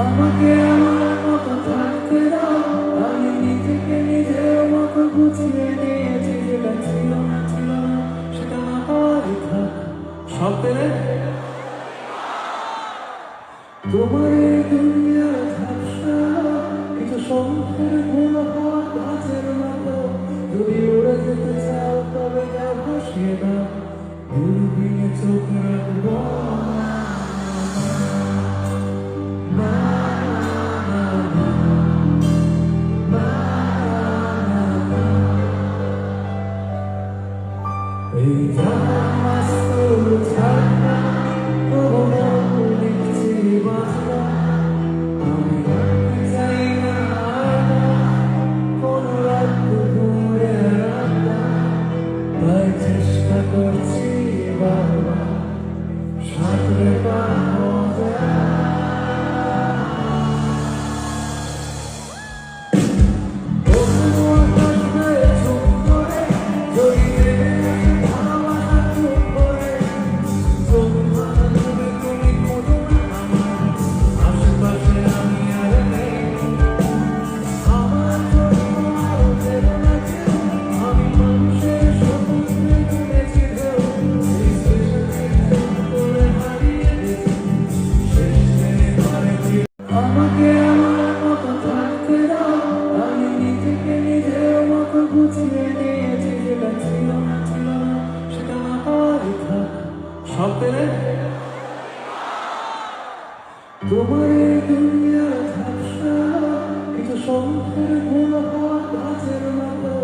আমাকে আমার মতো থাকতে দাও, আমি নিজেকে নিজের মতো গুছিয়ে নিয়েছি, যেটা ছিল না সেটা না হয় থাক। সব পেলে তোমার এই দুনিয়ার ঝাপসা কিছু শঙ্খের গুণ হওয়া গাছের মতো, যদি উড়ে যেতে চাও তবে যা ভাসিয়ে দাও, দূরবীনে চোখ রাখবো এই জামাস্তুর ছাড়া কোনো লিখছি বাংলা। আমি রাখতে চাই না কোনো রাত দুপুরে রান্না, তাই চেষ্টা করছি বাবা সাঁতরে পাবো আমাকে আমার মতো থাকতে দাও, আমি নিজেকে নিজের মতো গুছিয়ে নিয়েছি, যেটা ছিল না সেটা না হয় থাক। সব পেলে তোমার এই দুনিয়ার ঝাপসা কিছু শঙ্খের গুণ হওয়া গাছের মতো,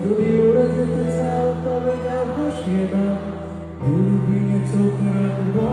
যদি উড়ে যেতে চাও তবে যা ভাসিয়ে দাও, দূরবীনে চোখ রাখবো।